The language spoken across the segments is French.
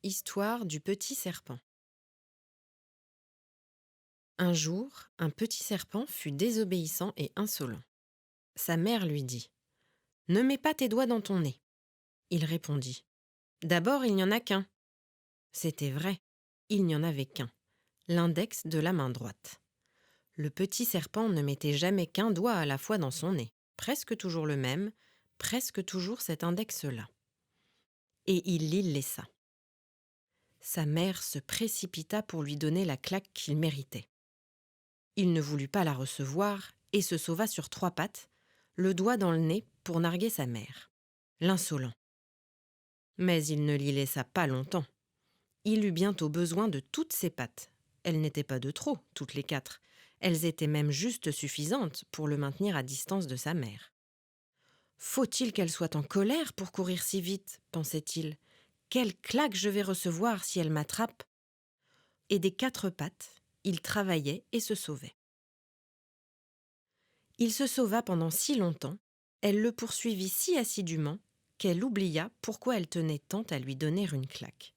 Histoire du petit serpent. Un jour, un petit serpent fut désobéissant et insolent. Sa mère lui dit : « Ne mets pas tes doigts dans ton nez. » Il répondit : « D'abord, il n'y en a qu'un. » C'était vrai, il n'y en avait qu'un, l'index de la main droite. Le petit serpent ne mettait jamais qu'un doigt à la fois dans son nez, presque toujours le même, presque toujours cet index-là. Et il l'y laissa. Sa mère se précipita pour lui donner la claque qu'il méritait. Il ne voulut pas la recevoir et se sauva sur 3 pattes, le doigt dans le nez pour narguer sa mère. L'insolent. Mais il ne l'y laissa pas longtemps. Il eut bientôt besoin de toutes ses pattes. Elles n'étaient pas de trop, toutes les 4. Elles étaient même juste suffisantes pour le maintenir à distance de sa mère. « Faut-il qu'elle soit en colère pour courir si vite ?» pensait-il. « Quelle claque je vais recevoir si elle m'attrape !» Et des 4 pattes, il travaillait et se sauvait. Il se sauva pendant si longtemps, elle le poursuivit si assidûment qu'elle oublia pourquoi elle tenait tant à lui donner une claque.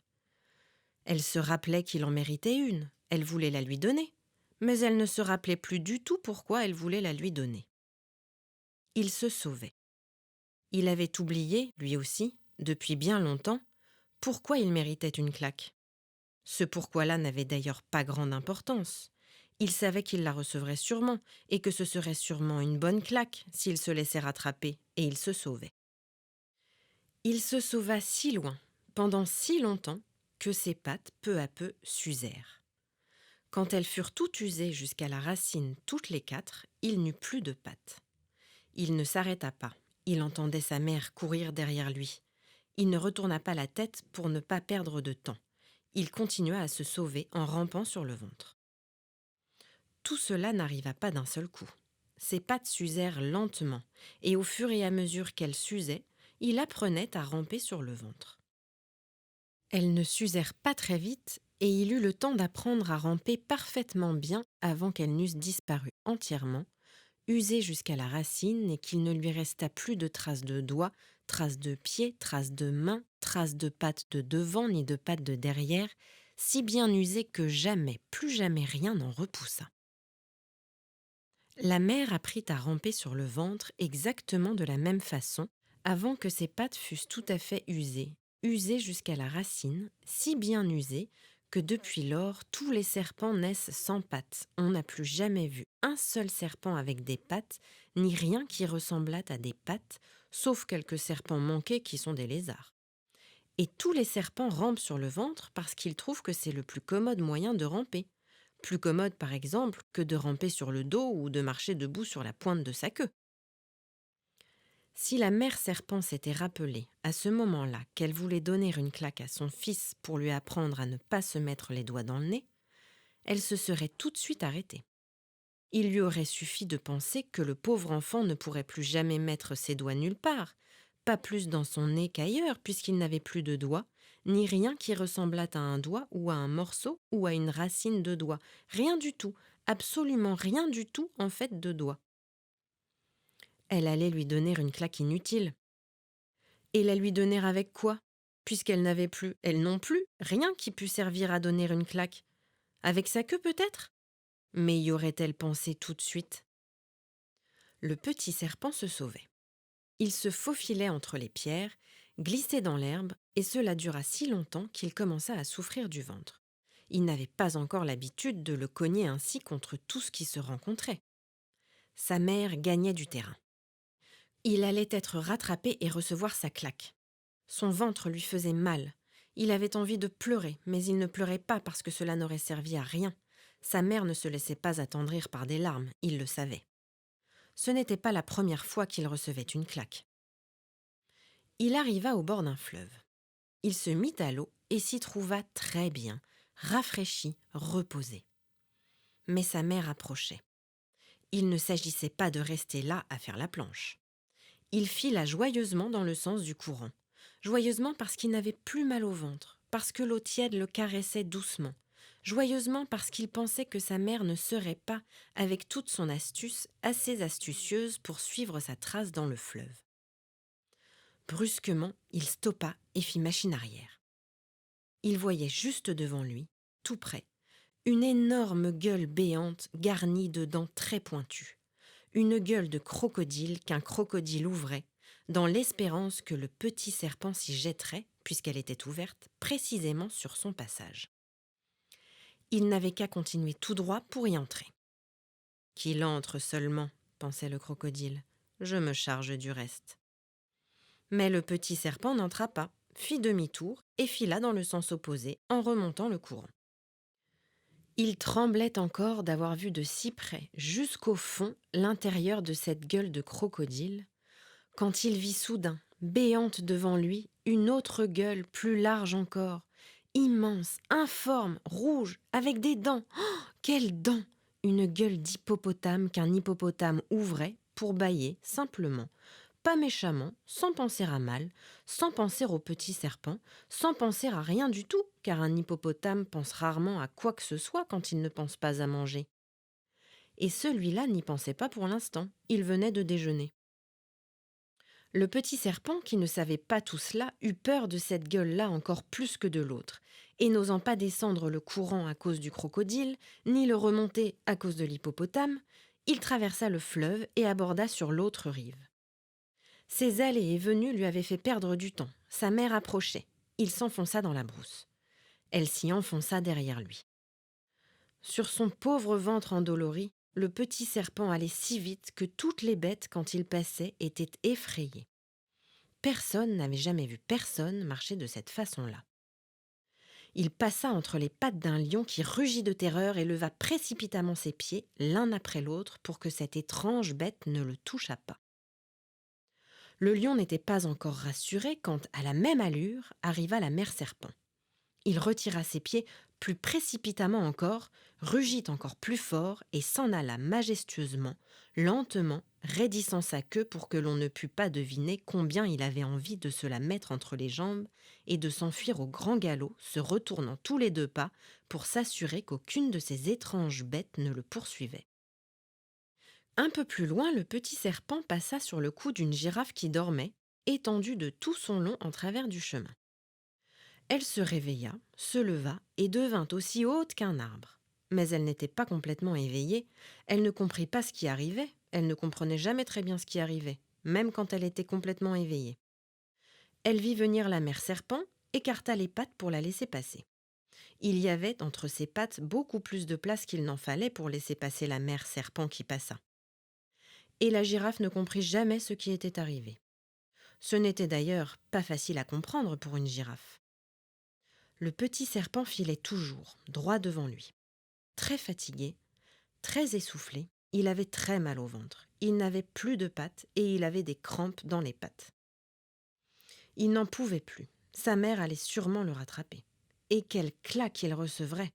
Elle se rappelait qu'il en méritait une, elle voulait la lui donner, mais elle ne se rappelait plus du tout pourquoi elle voulait la lui donner. Il se sauvait. Il avait oublié, lui aussi, depuis bien longtemps, pourquoi il méritait une claque. Ce pourquoi-là n'avait d'ailleurs pas grande importance. Il savait qu'il la recevrait sûrement, et que ce serait sûrement une bonne claque s'il se laissait rattraper, et il se sauvait. Il se sauva si loin, pendant si longtemps, que ses pattes peu à peu s'usèrent. Quand elles furent toutes usées jusqu'à la racine, toutes les 4, il n'eut plus de pattes. Il ne s'arrêta pas, il entendait sa mère courir derrière lui. Il ne retourna pas la tête pour ne pas perdre de temps. Il continua à se sauver en rampant sur le ventre. Tout cela n'arriva pas d'un seul coup. Ses pattes s'usèrent lentement, et au fur et à mesure qu'elles s'usaient, il apprenait à ramper sur le ventre. Elles ne s'usèrent pas très vite, et il eut le temps d'apprendre à ramper parfaitement bien avant qu'elles n'eussent disparu entièrement, usées jusqu'à la racine, et qu'il ne lui resta plus de traces de doigts, traces de pieds, traces de mains, traces de pattes de devant ni de pattes de derrière, si bien usées que jamais, plus jamais rien n'en repoussa. La mère apprit à ramper sur le ventre exactement de la même façon, avant que ses pattes fussent tout à fait usées, usées jusqu'à la racine, si bien usées que depuis lors tous les serpents naissent sans pattes. On n'a plus jamais vu un seul serpent avec des pattes, ni rien qui ressemblât à des pattes, sauf quelques serpents manqués qui sont des lézards. Et tous les serpents rampent sur le ventre parce qu'ils trouvent que c'est le plus commode moyen de ramper. Plus commode, par exemple, que de ramper sur le dos ou de marcher debout sur la pointe de sa queue. Si la mère serpent s'était rappelée, à ce moment-là, qu'elle voulait donner une claque à son fils pour lui apprendre à ne pas se mettre les doigts dans le nez, elle se serait tout de suite arrêtée. Il lui aurait suffi de penser que le pauvre enfant ne pourrait plus jamais mettre ses doigts nulle part, pas plus dans son nez qu'ailleurs, puisqu'il n'avait plus de doigts, ni rien qui ressemblât à un doigt ou à un morceau ou à une racine de doigt. Rien du tout, absolument rien du tout en fait de doigt. Elle allait lui donner une claque inutile. Et la lui donner avec quoi ? Puisqu'elle n'avait plus, elle non plus, rien qui pût servir à donner une claque. Avec sa queue peut-être ? Mais y aurait-elle pensé tout de suite ? Le petit serpent se sauvait. Il se faufilait entre les pierres, glissait dans l'herbe, et cela dura si longtemps qu'il commença à souffrir du ventre. Il n'avait pas encore l'habitude de le cogner ainsi contre tout ce qui se rencontrait. Sa mère gagnait du terrain. Il allait être rattrapé et recevoir sa claque. Son ventre lui faisait mal. Il avait envie de pleurer, mais il ne pleurait pas parce que cela n'aurait servi à rien. Sa mère ne se laissait pas attendrir par des larmes, il le savait. Ce n'était pas la première fois qu'il recevait une claque. Il arriva au bord d'un fleuve. Il se mit à l'eau et s'y trouva très bien, rafraîchi, reposé. Mais sa mère approchait. Il ne s'agissait pas de rester là à faire la planche. Il fila joyeusement dans le sens du courant. Joyeusement parce qu'il n'avait plus mal au ventre, parce que l'eau tiède le caressait doucement. Joyeusement parce qu'il pensait que sa mère ne serait pas, avec toute son astuce, assez astucieuse pour suivre sa trace dans le fleuve. Brusquement, il stoppa et fit machine arrière. Il voyait juste devant lui, tout près, une énorme gueule béante garnie de dents très pointues. Une gueule de crocodile qu'un crocodile ouvrait, dans l'espérance que le petit serpent s'y jetterait, puisqu'elle était ouverte, précisément sur son passage. Il n'avait qu'à continuer tout droit pour y entrer. « Qu'il entre seulement, » pensait le crocodile, « je me charge du reste. » Mais le petit serpent n'entra pas, fit demi-tour et fila dans le sens opposé en remontant le courant. Il tremblait encore d'avoir vu de si près, jusqu'au fond, l'intérieur de cette gueule de crocodile, quand il vit soudain, béante devant lui, une autre gueule plus large encore, immense, informe, rouge, avec des dents. Oh, quelles dents! Une gueule d'hippopotame qu'un hippopotame ouvrait pour bâiller simplement, pas méchamment, sans penser à mal, sans penser au petit serpent, sans penser à rien du tout, car un hippopotame pense rarement à quoi que ce soit quand il ne pense pas à manger. Et celui-là n'y pensait pas pour l'instant, il venait de déjeuner. Le petit serpent, qui ne savait pas tout cela, eut peur de cette gueule-là encore plus que de l'autre, et n'osant pas descendre le courant à cause du crocodile, ni le remonter à cause de l'hippopotame, il traversa le fleuve et aborda sur l'autre rive. Ses allées et venues lui avaient fait perdre du temps. Sa mère approchait. Il s'enfonça dans la brousse. Elle s'y enfonça derrière lui. Sur son pauvre ventre endolori, le petit serpent allait si vite que toutes les bêtes, quand il passait, étaient effrayées. Personne n'avait jamais vu personne marcher de cette façon-là. Il passa entre les pattes d'un lion qui rugit de terreur et leva précipitamment ses pieds, l'un après l'autre, pour que cette étrange bête ne le touchât pas. Le lion n'était pas encore rassuré quand, à la même allure, arriva la mère serpent. Il retira ses pieds plus précipitamment encore, rugit encore plus fort et s'en alla majestueusement, lentement, raidissant sa queue pour que l'on ne pût pas deviner combien il avait envie de se la mettre entre les jambes et de s'enfuir au grand galop, se retournant tous les 2 pas pour s'assurer qu'aucune de ces étranges bêtes ne le poursuivait. Un peu plus loin, le petit serpent passa sur le cou d'une girafe qui dormait, étendue de tout son long en travers du chemin. Elle se réveilla, se leva et devint aussi haute qu'un arbre. Mais elle n'était pas complètement éveillée, elle ne comprit pas ce qui arrivait, elle ne comprenait jamais très bien ce qui arrivait, même quand elle était complètement éveillée. Elle vit venir la mère serpent, écarta les pattes pour la laisser passer. Il y avait entre ses pattes beaucoup plus de place qu'il n'en fallait pour laisser passer la mère serpent qui passa. Et la girafe ne comprit jamais ce qui était arrivé. Ce n'était d'ailleurs pas facile à comprendre pour une girafe. Le petit serpent filait toujours, droit devant lui. Très fatigué, très essoufflé, il avait très mal au ventre. Il n'avait plus de pattes et il avait des crampes dans les pattes. Il n'en pouvait plus. Sa mère allait sûrement le rattraper. Et quelle claque il recevrait!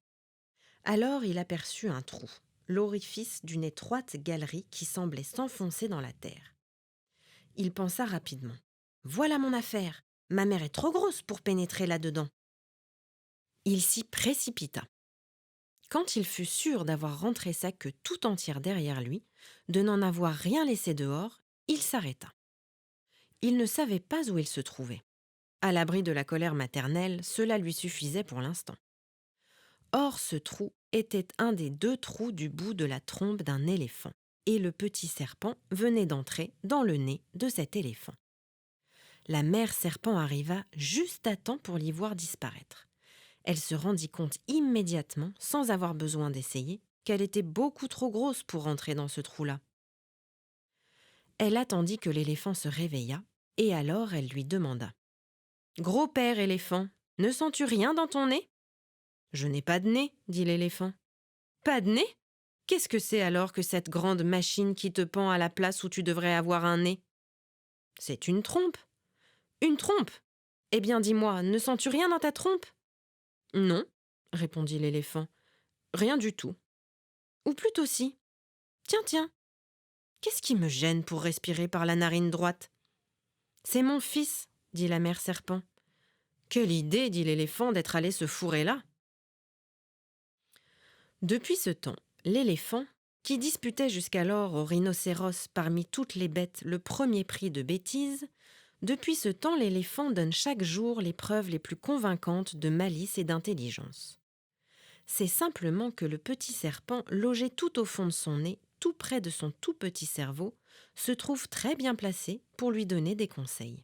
Alors il aperçut un trou, l'orifice d'une étroite galerie qui semblait s'enfoncer dans la terre. Il pensa rapidement. « Voilà mon affaire! Ma mère est trop grosse pour pénétrer là-dedans. » Il s'y précipita. Quand il fut sûr d'avoir rentré sa queue tout entière derrière lui, de n'en avoir rien laissé dehors, il s'arrêta. Il ne savait pas où il se trouvait. À l'abri de la colère maternelle, cela lui suffisait pour l'instant. Or, ce trou était un des 2 trous du bout de la trompe d'un éléphant, et le petit serpent venait d'entrer dans le nez de cet éléphant. La mère serpent arriva juste à temps pour l'y voir disparaître. Elle se rendit compte immédiatement, sans avoir besoin d'essayer, qu'elle était beaucoup trop grosse pour rentrer dans ce trou-là. Elle attendit que l'éléphant se réveillât, et alors elle lui demanda « Gros père éléphant, ne sens-tu rien dans ton nez ?»« Je n'ai pas de nez, » dit l'éléphant. « Pas de nez ? Qu'est-ce que c'est alors que cette grande machine qui te pend à la place où tu devrais avoir un nez ? »« C'est une trompe. »« Une trompe ? Eh bien dis-moi, ne sens-tu rien dans ta trompe ?»« Non, » répondit l'éléphant. « Rien du tout. »« Ou plutôt si. Tiens, tiens. Qu'est-ce qui me gêne pour respirer par la narine droite ? » ?»« C'est mon fils, » dit la mère serpent. « Quelle idée, » dit l'éléphant, « d'être allé se fourrer là. » Depuis ce temps, l'éléphant, qui disputait jusqu'alors au rhinocéros parmi toutes les bêtes le premier prix de bêtise, Depuis ce temps, l'éléphant donne chaque jour les preuves les plus convaincantes de malice et d'intelligence. C'est simplement que le petit serpent, logé tout au fond de son nez, tout près de son tout petit cerveau, se trouve très bien placé pour lui donner des conseils.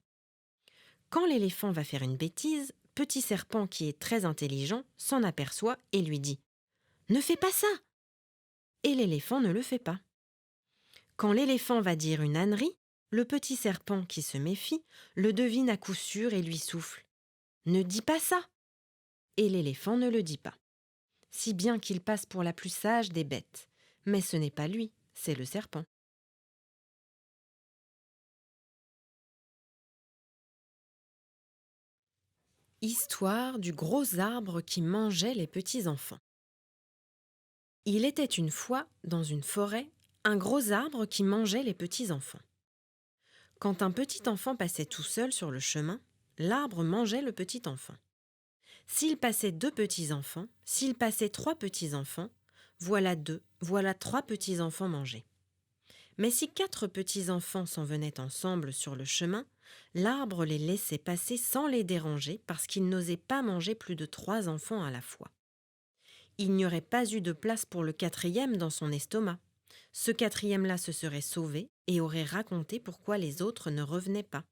Quand l'éléphant va faire une bêtise, Petit Serpent, qui est très intelligent, s'en aperçoit et lui dit « Ne fais pas ça !» Et l'éléphant ne le fait pas. Quand l'éléphant va dire une ânerie, le Petit Serpent, qui se méfie, le devine à coup sûr et lui souffle « Ne dis pas ça !» Et l'éléphant ne le dit pas, si bien qu'il passe pour la plus sage des bêtes. Mais ce n'est pas lui, c'est le serpent. Histoire du gros arbre qui mangeait les petits enfants. Il était une fois, dans une forêt, un gros arbre qui mangeait les petits enfants. Quand un petit enfant passait tout seul sur le chemin, l'arbre mangeait le petit enfant. S'il passait 2 petits enfants, s'il passait 3 petits enfants, voilà 2, voilà 3 petits enfants mangés. Mais si 4 petits enfants s'en venaient ensemble sur le chemin, l'arbre les laissait passer sans les déranger parce qu'il n'osait pas manger plus de 3 enfants à la fois. Il n'y aurait pas eu de place pour le 4e dans son estomac. Ce 4e-là se serait sauvé et aurait raconté pourquoi les autres ne revenaient pas.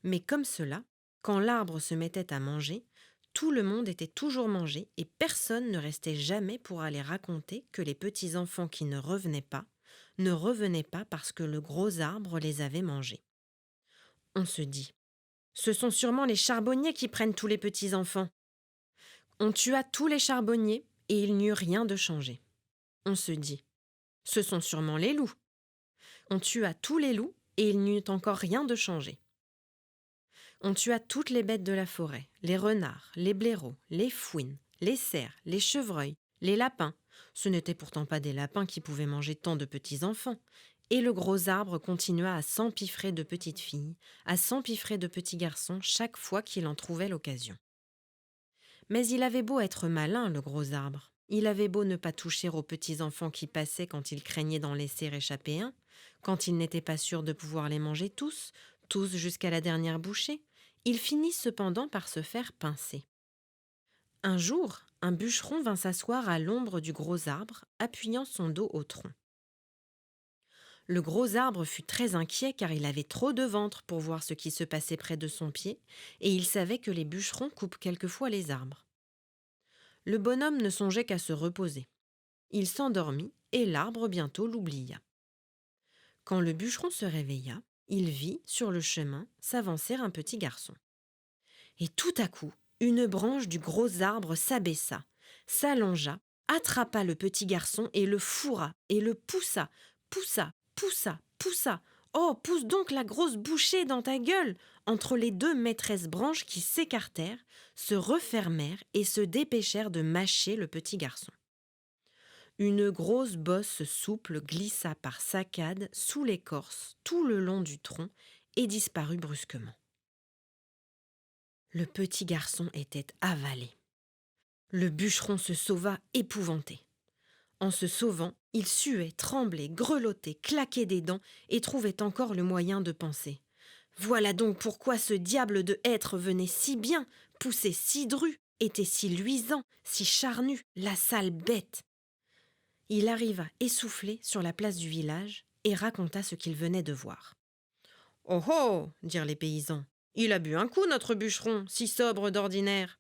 Mais comme cela, quand l'arbre se mettait à manger, tout le monde était toujours mangé et personne ne restait jamais pour aller raconter que les petits enfants qui ne revenaient pas parce que le gros arbre les avait mangés. On se dit, ce sont sûrement les charbonniers qui prennent tous les petits enfants. On tua tous les charbonniers et il n'y eut rien de changé. On se dit, ce sont sûrement les loups. On tua tous les loups et il n'y eut encore rien de changé. On tua toutes les bêtes de la forêt, les renards, les blaireaux, les fouines, les cerfs, les chevreuils, les lapins. Ce n'étaient pourtant pas des lapins qui pouvaient manger tant de petits enfants. Et le gros arbre continua à s'empiffrer de petites filles, à s'empiffrer de petits garçons chaque fois qu'il en trouvait l'occasion. Mais il avait beau être malin, le gros arbre. Il avait beau ne pas toucher aux petits enfants qui passaient quand il craignait d'en laisser échapper un, quand il n'était pas sûr de pouvoir les manger tous jusqu'à la dernière bouchée, il finit cependant par se faire pincer. Un jour, un bûcheron vint s'asseoir à l'ombre du gros arbre, appuyant son dos au tronc. Le gros arbre fut très inquiet car il avait trop de ventre pour voir ce qui se passait près de son pied, et il savait que les bûcherons coupent quelquefois les arbres. Le bonhomme ne songeait qu'à se reposer. Il s'endormit et l'arbre bientôt l'oublia. Quand le bûcheron se réveilla, il vit, sur le chemin, s'avancer un petit garçon. Et tout à coup, une branche du gros arbre s'abaissa, s'allongea, attrapa le petit garçon et le fourra, et le poussa, poussa, poussa, poussa. Oh, pousse donc la grosse bouchée dans ta gueule! Entre les 2 maîtresses branches qui s'écartèrent, se refermèrent et se dépêchèrent de mâcher le petit garçon. Une grosse bosse souple glissa par saccades sous l'écorce, tout le long du tronc, et disparut brusquement. Le petit garçon était avalé. Le bûcheron se sauva épouvanté. En se sauvant, il suait, tremblait, grelottait, claquait des dents et trouvait encore le moyen de penser. Voilà donc pourquoi ce diable de hêtre venait si bien, poussait si dru, était si luisant, si charnu, la sale bête. Il arriva essoufflé sur la place du village et raconta ce qu'il venait de voir. « Oh oh !» dirent les paysans. « Il a bu un coup, notre bûcheron, si sobre d'ordinaire !»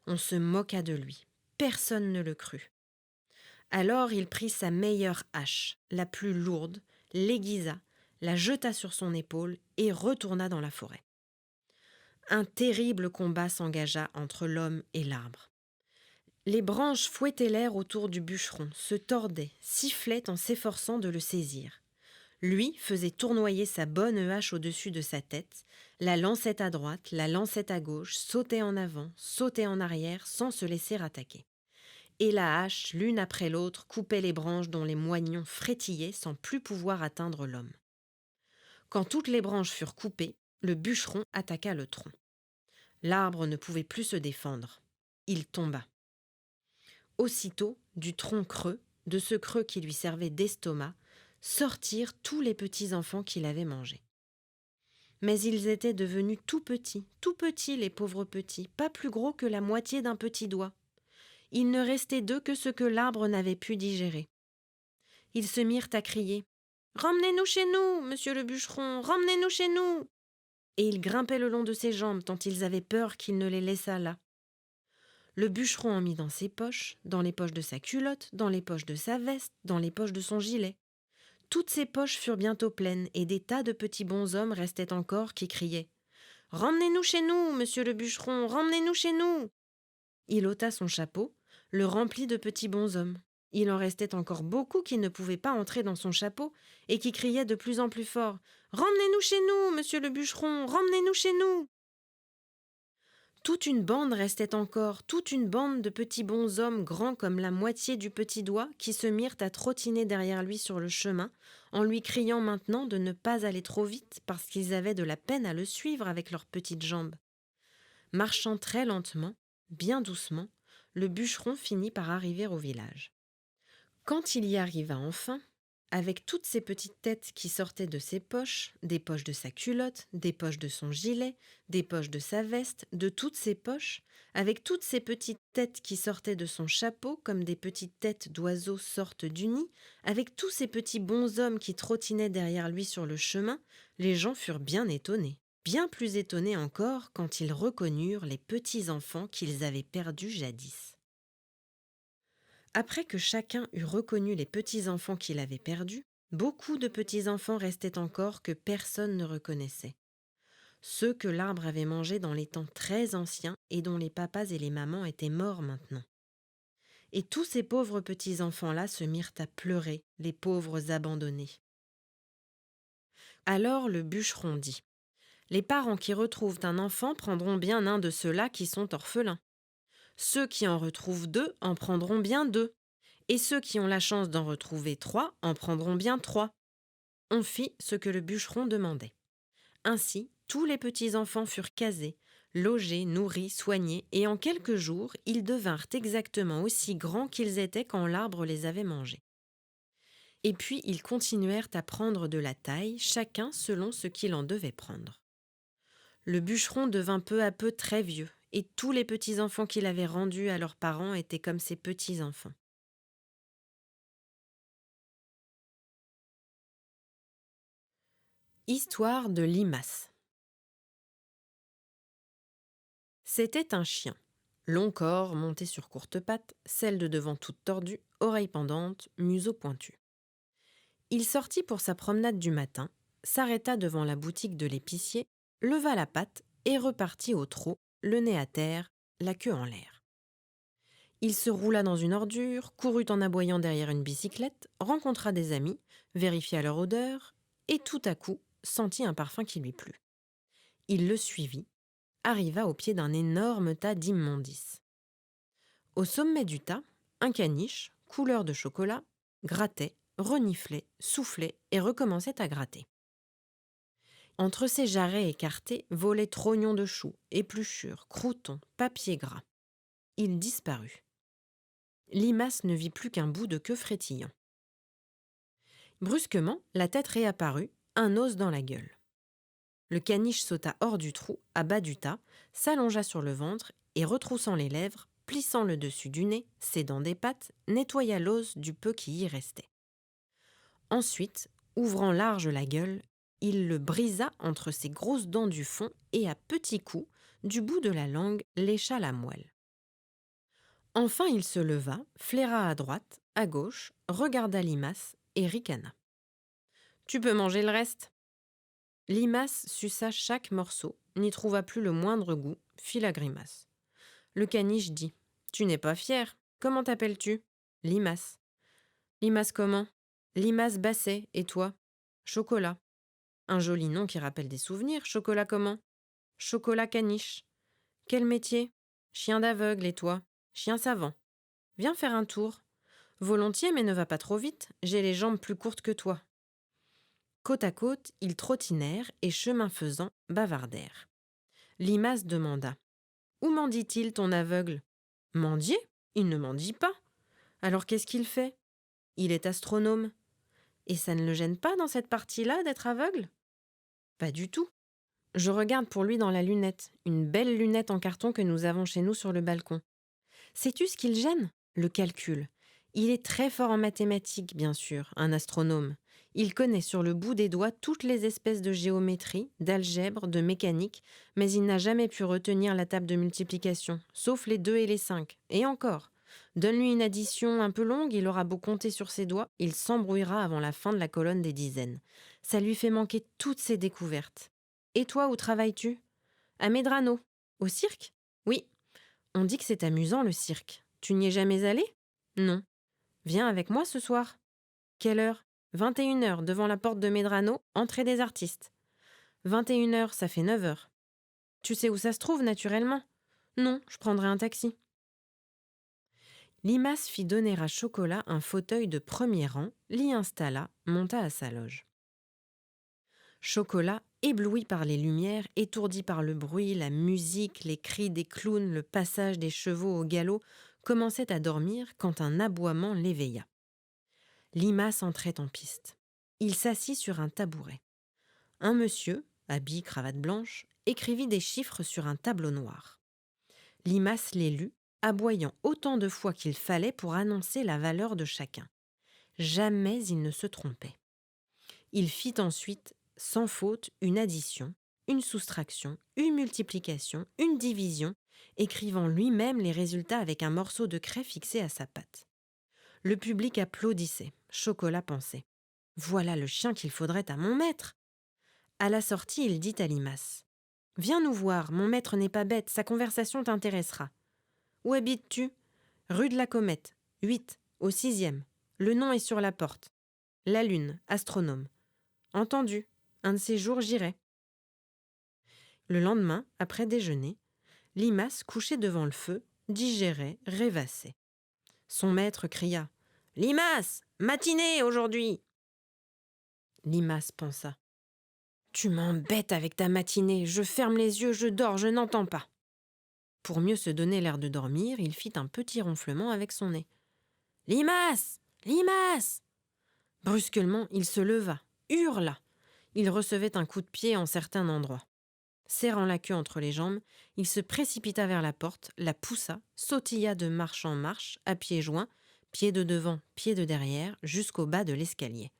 On se moqua de lui. Personne ne le crut. Alors il prit sa meilleure hache, la plus lourde, l'aiguisa, la jeta sur son épaule et retourna dans la forêt. Un terrible combat s'engagea entre l'homme et l'arbre. Les branches fouettaient l'air autour du bûcheron, se tordaient, sifflaient en s'efforçant de le saisir. Lui faisait tournoyer sa bonne hache au-dessus de sa tête, la lançait à droite, la lançait à gauche, sautait en avant, sautait en arrière, sans se laisser attaquer. Et la hache, l'une après l'autre, coupait les branches dont les moignons frétillaient sans plus pouvoir atteindre l'homme. Quand toutes les branches furent coupées, le bûcheron attaqua le tronc. L'arbre ne pouvait plus se défendre. Il tomba. Aussitôt, du tronc creux, de ce creux qui lui servait d'estomac, sortirent tous les petits enfants qu'il avait mangés. Mais ils étaient devenus tout petits les pauvres petits, pas plus gros que la moitié d'un petit doigt. Il ne restait d'eux que ce que l'arbre n'avait pu digérer. Ils se mirent à crier « Ramenez-nous chez nous, monsieur le bûcheron, ramenez-nous chez nous !» Et ils grimpaient le long de ses jambes tant ils avaient peur qu'il ne les laissât là. Le bûcheron en mit dans ses poches, dans les poches de sa culotte, dans les poches de sa veste, dans les poches de son gilet. Toutes ses poches furent bientôt pleines et des tas de petits bonshommes restaient encore qui criaient « Ramenez-nous chez nous, monsieur le bûcheron, ramenez-nous chez nous !» Il ôta son chapeau, le remplit de petits bonshommes. Il en restait encore beaucoup qui ne pouvaient pas entrer dans son chapeau et qui criaient de plus en plus fort « Ramenez-nous chez nous, monsieur le bûcheron, ramenez-nous chez nous !» Toute une bande restait encore, toute une bande de petits bonshommes grands comme la moitié du petit doigt qui se mirent à trottiner derrière lui sur le chemin, en lui criant maintenant de ne pas aller trop vite parce qu'ils avaient de la peine à le suivre avec leurs petites jambes. Marchant très lentement, bien doucement, le bûcheron finit par arriver au village. Quand il y arriva enfin, avec toutes ces petites têtes qui sortaient de ses poches, des poches de sa culotte, des poches de son gilet, des poches de sa veste, de toutes ses poches, avec toutes ces petites têtes qui sortaient de son chapeau comme des petites têtes d'oiseaux sortent du nid, avec tous ces petits bonshommes qui trottinaient derrière lui sur le chemin, les gens furent bien étonnés. Bien plus étonnés encore quand ils reconnurent les petits enfants qu'ils avaient perdus jadis. Après que chacun eut reconnu les petits-enfants qu'il avait perdus, beaucoup de petits-enfants restaient encore que personne ne reconnaissait. Ceux que l'arbre avait mangés dans les temps très anciens et dont les papas et les mamans étaient morts maintenant. Et tous ces pauvres petits-enfants-là se mirent à pleurer, les pauvres abandonnés. Alors le bûcheron dit « Les parents qui retrouvent un enfant prendront bien un de ceux-là qui sont orphelins. Ceux qui en retrouvent 2 en prendront bien 2. Et ceux qui ont la chance d'en retrouver 3 en prendront bien 3. » On fit ce que le bûcheron demandait. Ainsi, tous les petits-enfants furent casés, logés, nourris, soignés, et en quelques jours, ils devinrent exactement aussi grands qu'ils étaient quand l'arbre les avait mangés. Et puis, ils continuèrent à prendre de la taille, chacun selon ce qu'il en devait prendre. Le bûcheron devint peu à peu très vieux, et tous les petits-enfants qu'il avait rendus à leurs parents étaient comme ses petits-enfants. Histoire de Limace. C'était un chien. Long corps, monté sur courtes pattes, celle de devant toute tordue, oreilles pendantes, museau pointu. Il sortit pour sa promenade du matin, s'arrêta devant la boutique de l'épicier, leva la patte et repartit au trot, le nez à terre, la queue en l'air. Il se roula dans une ordure, courut en aboyant derrière une bicyclette, rencontra des amis, vérifia leur odeur et tout à coup sentit un parfum qui lui plut. Il le suivit, arriva au pied d'un énorme tas d'immondices. Au sommet du tas, un caniche, couleur de chocolat, grattait, reniflait, soufflait et recommençait à gratter. Entre ses jarrets écartés volaient trognons de choux, épluchures, croûtons, papier gras. Il disparut. Limace ne vit plus qu'un bout de queue frétillant. Brusquement, la tête réapparut, un os dans la gueule. Le caniche sauta hors du trou, à bas du tas, s'allongea sur le ventre et, retroussant les lèvres, plissant le dessus du nez, ses dents des pattes, nettoya l'os du peu qui y restait. Ensuite, ouvrant large la gueule, il le brisa entre ses grosses dents du fond et à petits coups, du bout de la langue, lécha la moelle. Enfin il se leva, flaira à droite, à gauche, regarda Limace et ricana. « Tu peux manger le reste !» Limace suça chaque morceau, n'y trouva plus le moindre goût, fit la grimace. Le caniche dit « Tu n'es pas fier. Comment t'appelles-tu ?»« Limace. »« Limace comment ?»« Limace Basset. Et toi ?»« Chocolat. » Un joli nom qui rappelle des souvenirs. Chocolat comment ? Chocolat caniche. Quel métier ? Chien d'aveugle. Et toi ? Chien savant. Viens faire un tour. Volontiers, mais ne va pas trop vite. J'ai les jambes plus courtes que toi. Côte à côte, ils trottinèrent et, chemin faisant, bavardèrent. Limace demanda « Où mendie-t-il, ton aveugle ?»« Mendier ? Il ne mendie pas. »« Alors qu'est-ce qu'il fait ? » ?»« Il est astronome. »« Et ça ne le gêne pas dans cette partie-là d'être aveugle ? » « Pas du tout. Je regarde pour lui dans la lunette, une belle lunette en carton que nous avons chez nous sur le balcon. Sais-tu ce qui le gêne? Le calcul. Il est très fort en mathématiques, bien sûr, un astronome. Il connaît sur le bout des doigts toutes les espèces de géométrie, d'algèbre, de mécanique, mais il n'a jamais pu retenir la table de multiplication, sauf les 2 et les 5. Et encore. Donne-lui une addition un peu longue, il aura beau compter sur ses doigts, il s'embrouillera avant la fin de la colonne des dizaines. Ça lui fait manquer toutes ses découvertes. Et toi, où travailles-tu? À Medrano. Au cirque? Oui. On dit que c'est amusant, le cirque. Tu n'y es jamais allé? Non. Viens avec moi ce soir. Quelle heure? 21h, devant la porte de Medrano, entrée des artistes. 21h, ça fait 9h. Tu sais où ça se trouve, naturellement? Non, je prendrai un taxi. Limace fit donner à Chocolat un fauteuil de premier rang, l'y installa, monta à sa loge. Chocolat, ébloui par les lumières, étourdi par le bruit, la musique, les cris des clowns, le passage des chevaux au galop, commençait à dormir quand un aboiement l'éveilla. Limace entrait en piste. Il s'assit sur un tabouret. Un monsieur, habit cravate blanche, écrivit des chiffres sur un tableau noir. Limace les lut, aboyant autant de fois qu'il fallait pour annoncer la valeur de chacun. Jamais il ne se trompait. Il fit ensuite, sans faute, une addition, une soustraction, une multiplication, une division, écrivant lui-même les résultats avec un morceau de craie fixé à sa patte. Le public applaudissait. Chocolat pensait: voilà le chien qu'il faudrait à mon maître. À la sortie, il dit à Limace: viens nous voir, mon maître n'est pas bête, sa conversation t'intéressera. Où habites-tu? Rue de la Comète, 8, au 6e. Le nom est sur la porte. La Lune, astronome. Entendu, un de ces jours j'irai. Le lendemain, après déjeuner, Limace, couché devant le feu, digérait, rêvassait. Son maître cria: Limace, matinée aujourd'hui! Limace pensa: tu m'embêtes avec ta matinée, je ferme les yeux, je dors, je n'entends pas. Pour mieux se donner l'air de dormir, il fit un petit ronflement avec son nez. Limace! Limace! Brusquement, il se leva, hurla. Il recevait un coup de pied en certain endroit. Serrant la queue entre les jambes, il se précipita vers la porte, la poussa, sautilla de marche en marche, à pieds joints, pied de devant, pied de derrière, jusqu'au bas de l'escalier.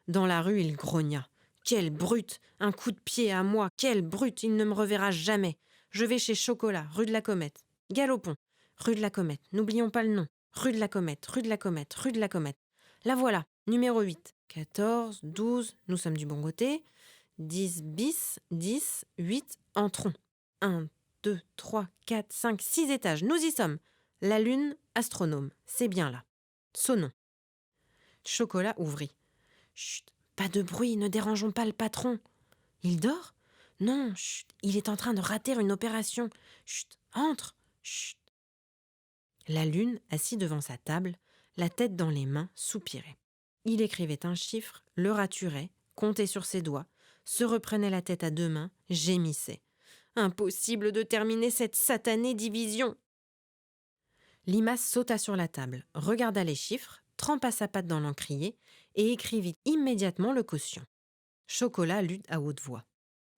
Dans la rue, il grogna. Quelle brute! Un coup de pied à moi! Quelle brute! Il ne me reverra jamais! Je vais chez Chocolat, rue de la Comète. Galopons! Rue de la Comète, n'oublions pas le nom. Rue de la Comète, rue de la Comète, rue de la Comète. La voilà, numéro 8. 14, 12, nous sommes du bon côté. 10 bis, 10, 8, entrons. 1, 2, 3, 4, 5, 6 étages, nous y sommes. La Lune, astronome, c'est bien là. Sonnons. Chocolat ouvrit. Chut, pas de bruit, ne dérangeons pas le patron. Il dort? Non, chut, il est en train de rater une opération. Chut, entre, chut. La Lune, assis devant sa table, la tête dans les mains, soupirait. Il écrivait un chiffre, le raturait, comptait sur ses doigts, se reprenait la tête à deux mains, gémissait. Impossible de terminer cette satanée division. Limace sauta sur la table, regarda les chiffres, trempa sa patte dans l'encrier et écrivit immédiatement le quotient. Chocolat lut à haute voix.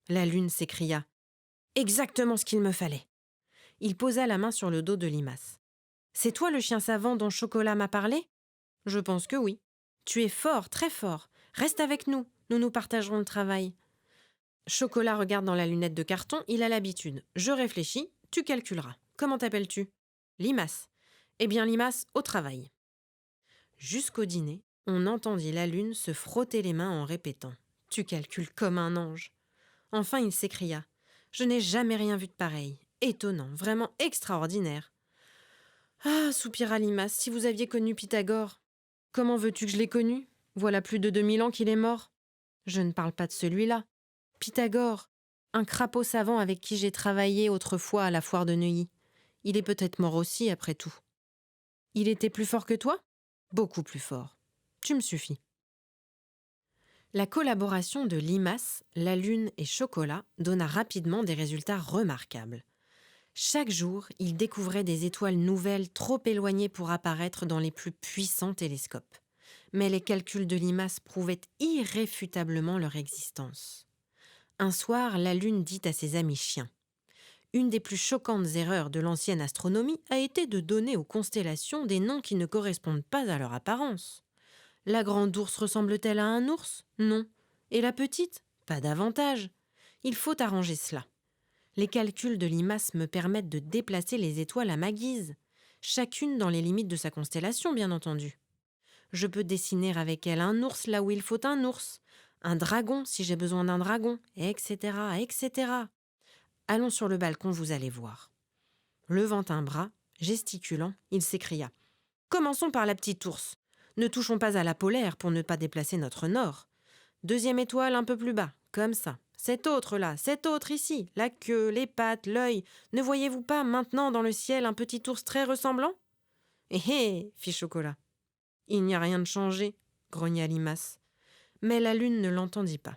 La Lune s'écria: exactement ce qu'il me fallait. Il posa la main sur le dos de Limace. C'est toi le chien savant dont Chocolat m'a parlé? Je pense que oui. Tu es fort, très fort. Reste avec nous, nous nous partagerons le travail. Chocolat regarde dans la lunette de carton, il a l'habitude. Je réfléchis, tu calculeras. Comment t'appelles-tu? Limace. Eh bien, Limace, au travail. Jusqu'au dîner, on entendit la Lune se frotter les mains en répétant: tu calcules comme un ange. Enfin, il s'écria: je n'ai jamais rien vu de pareil. Étonnant, vraiment extraordinaire. Ah, soupira Limace, si vous aviez connu Pythagore. Comment veux-tu que je l'ai connu? Voilà plus de 2000 ans qu'il est mort. Je ne parle pas de celui-là. Pythagore, un crapaud savant avec qui j'ai travaillé autrefois à la foire de Neuilly. Il est peut-être mort aussi, après tout. Il était plus fort que toi? Beaucoup plus fort. Tu me suffis. La collaboration de Limace, la Lune et Chocolat donna rapidement des résultats remarquables. Chaque jour, il découvrait des étoiles nouvelles trop éloignées pour apparaître dans les plus puissants télescopes. Mais les calculs de Limace prouvaient irréfutablement leur existence. Un soir, la Lune dit à ses amis chiens. Une des plus choquantes erreurs de l'ancienne astronomie a été de donner aux constellations des noms qui ne correspondent pas à leur apparence. La grande ours ressemble-t-elle à un ours? Non. Et la petite? Pas davantage. Il faut arranger cela. Les calculs de Limas me permettent de déplacer les étoiles à ma guise, chacune dans les limites de sa constellation, bien entendu. Je peux dessiner avec elle un ours là où il faut un ours, un dragon si j'ai besoin d'un dragon, etc., etc. Allons sur le balcon, vous allez voir. Levant un bras, gesticulant, il s'écria. Commençons par la petite ours. Ne touchons pas à la polaire pour ne pas déplacer notre nord. Deuxième étoile un peu plus bas, comme ça. Cette autre là, cette autre ici, la queue, les pattes, l'œil. Ne voyez-vous pas maintenant dans le ciel un petit ours très ressemblant? Eh hé, fit Chocolat. Il n'y a rien de changé, grogna Limas. Mais la Lune ne l'entendit pas.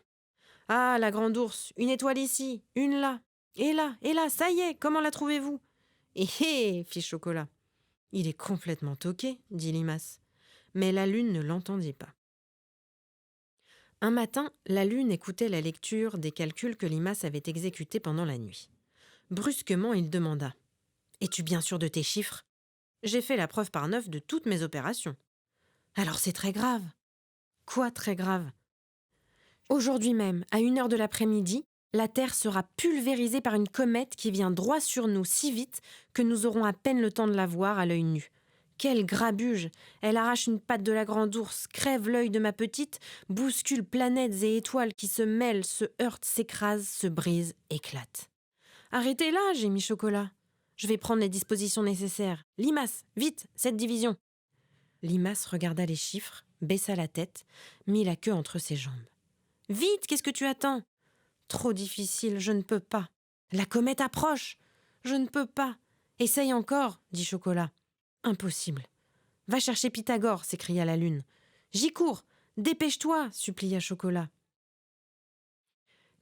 Ah, la grande ours, une étoile ici, une là, et là, ça y est, comment la trouvez-vous? Eh hé, fit Chocolat. Il est complètement toqué, dit Limas. Mais la Lune ne l'entendit pas. Un matin, la Lune écoutait la lecture des calculs que Limas avait exécutés pendant la nuit. Brusquement, il demanda. « Es-tu bien sûr de tes chiffres? J'ai fait la preuve par 9 de toutes mes opérations. » Alors c'est très grave. Quoi très grave? Aujourd'hui même, à 1h de l'après-midi, la Terre sera pulvérisée par une comète qui vient droit sur nous si vite que nous aurons à peine le temps de la voir à l'œil nu. Quelle grabuge! Elle arrache une patte de la grande ours, crève l'œil de ma petite, bouscule planètes et étoiles qui se mêlent, se heurtent, s'écrasent, se brisent, éclatent. Arrêtez-la, gémit Chocolat. Je vais prendre les dispositions nécessaires. Limas, vite, cette division. Limas regarda les chiffres, baissa la tête, mit la queue entre ses jambes. Vite, qu'est-ce que tu attends? Trop difficile, je ne peux pas. La comète approche. Je ne peux pas. Essaye encore, dit Chocolat. Impossible. Va chercher Pythagore, s'écria la Lune. J'y cours. Dépêche-toi, supplia Chocolat.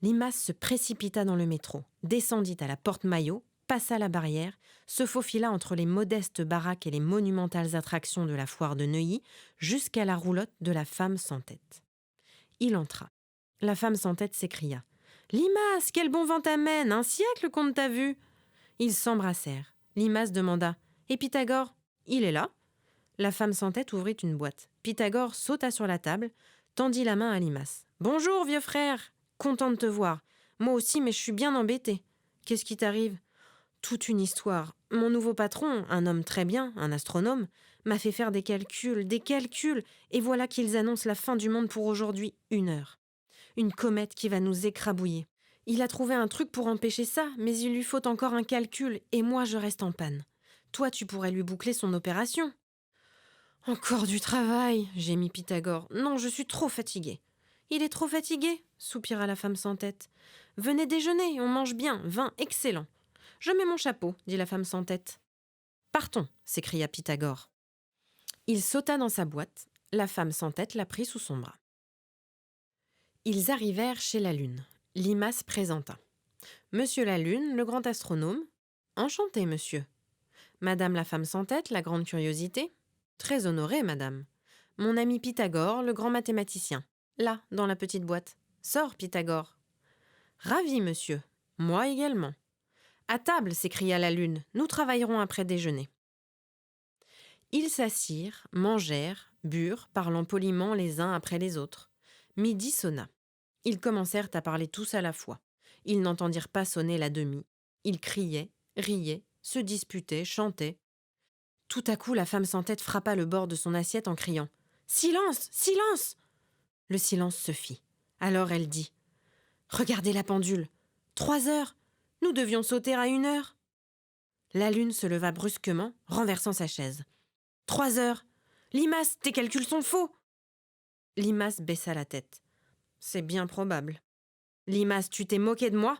Limas se précipita dans le métro, descendit à la porte Maillot, passa la barrière, se faufila entre les modestes baraques et les monumentales attractions de la foire de Neuilly, jusqu'à la roulotte de la femme sans tête. Il entra. La femme sans tête s'écria. « Limas, quel bon vent t'amène! Un siècle qu'on ne t'a vu !» Ils s'embrassèrent. Limas demanda. « Et Pythagore? Il est là ?» La femme sans tête ouvrit une boîte. Pythagore sauta sur la table, tendit la main à Limas. « Bonjour, vieux frère! Content de te voir. Moi aussi, mais je suis bien embêtée. Qu'est-ce qui t'arrive? » Toute une histoire. Mon nouveau patron, un homme très bien, un astronome, m'a fait faire des calculs, et voilà qu'ils annoncent la fin du monde pour aujourd'hui, 1h. Une comète qui va nous écrabouiller. Il a trouvé un truc pour empêcher ça, mais il lui faut encore un calcul, et moi je reste en panne. Toi, tu pourrais lui boucler son opération. Encore du travail, gémit Pythagore. Non, je suis trop fatiguée. Il est trop fatigué, soupira la femme sans tête. Venez déjeuner, on mange bien, vin excellent. Je mets mon chapeau, dit la femme sans tête. Partons, s'écria Pythagore. Il sauta dans sa boîte. La femme sans tête la prit sous son bras. Ils arrivèrent chez la Lune. Limas présenta. Monsieur la Lune, le grand astronome. Enchanté, monsieur. Madame la femme sans tête, la grande curiosité. Très honorée, madame. Mon ami Pythagore, le grand mathématicien. Là, dans la petite boîte. Sors, Pythagore. Ravi, monsieur. Moi également. À table, s'écria la Lune. Nous travaillerons après déjeuner. Ils s'assirent, mangèrent, burent, parlant poliment les uns après les autres. Midi sonna. Ils commencèrent à parler tous à la fois. Ils n'entendirent pas sonner la demie. Ils criaient, riaient, se disputaient, chantaient. Tout à coup, la femme sans tête frappa le bord de son assiette en criant « Silence! Silence !» Le silence se fit. Alors elle dit « Regardez la pendule. 3 heures. Nous devions sauter à 1h. » La Lune se leva brusquement, renversant sa chaise. « 3 heures. Limas, tes calculs sont faux !» Limas baissa la tête. « C'est bien probable. »« Limas, tu t'es moqué de moi ?»«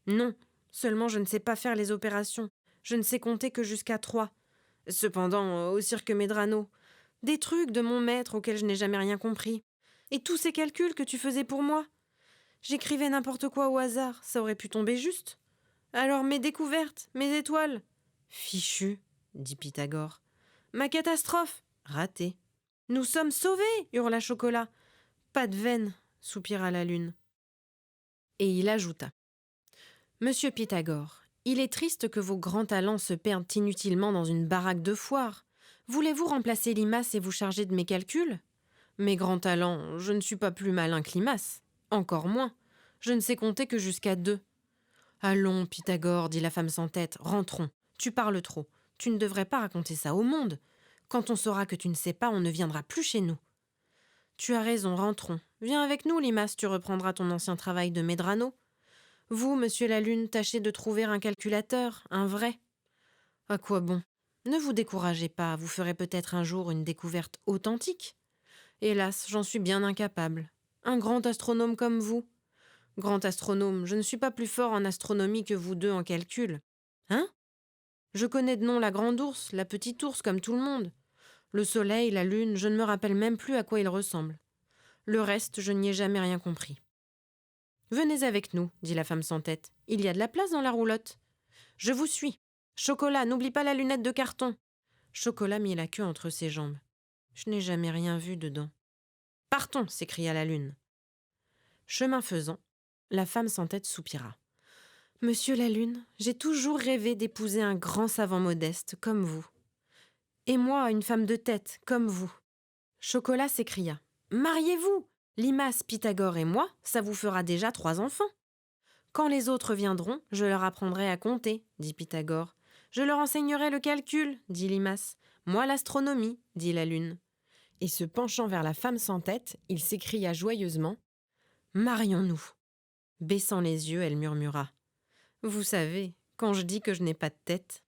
Non, seulement je ne sais pas faire les opérations. Je ne sais compter que jusqu'à 3. Cependant, au cirque Medrano, des trucs de mon maître auxquels je n'ai jamais rien compris. Et tous ces calculs que tu faisais pour moi. J'écrivais n'importe quoi au hasard, ça aurait pu tomber juste. Alors mes découvertes, mes étoiles. Fichu, dit Pythagore. Ma catastrophe, raté. Nous sommes sauvés, hurla Chocolat. Pas de veine, soupira la Lune. Et il ajouta: Monsieur Pythagore, il est triste que vos grands talents se perdent inutilement dans une baraque de foire. Voulez-vous remplacer Limace et vous charger de mes calculs? Mes grands talents, je ne suis pas plus malin que Limace. Encore moins. Je ne sais compter que jusqu'à 2. Allons, Pythagore, dit la femme sans tête, rentrons. Tu parles trop. Tu ne devrais pas raconter ça au monde. Quand on saura que tu ne sais pas, on ne viendra plus chez nous. Tu as raison, rentrons. Viens avec nous, Limace, tu reprendras ton ancien travail de Médrano. Vous, monsieur la Lune, tâchez de trouver un calculateur, un vrai. À quoi bon? Ne vous découragez pas, vous ferez peut-être un jour une découverte authentique. Hélas, j'en suis bien incapable. Un grand astronome comme vous. Grand astronome, je ne suis pas plus fort en astronomie que vous deux en calcul. Hein? Je connais de nom la grande ours, la petite ours comme tout le monde. Le soleil, la lune, je ne me rappelle même plus à quoi ils ressemblent. Le reste, je n'y ai jamais rien compris. Venez avec nous, dit la femme sans tête. Il y a de la place dans la roulotte. Je vous suis. Chocolat, n'oublie pas la lunette de carton. Chocolat mit la queue entre ses jambes. Je n'ai jamais rien vu dedans. Partons, s'écria la lune. Chemin faisant, la femme sans tête soupira. Monsieur la lune, j'ai toujours rêvé d'épouser un grand savant modeste comme vous. Et moi, une femme de tête comme vous. Chocolat s'écria. Mariez-vous! Limace, Pythagore et moi, ça vous fera déjà 3 enfants. Quand les autres viendront, je leur apprendrai à compter, dit Pythagore. Je leur enseignerai le calcul, dit Limace. Moi l'astronomie, dit la lune. Et se penchant vers la femme sans tête, il s'écria joyeusement. Marions-nous. Baissant les yeux, elle murmura. Vous savez, quand je dis que je n'ai pas de tête,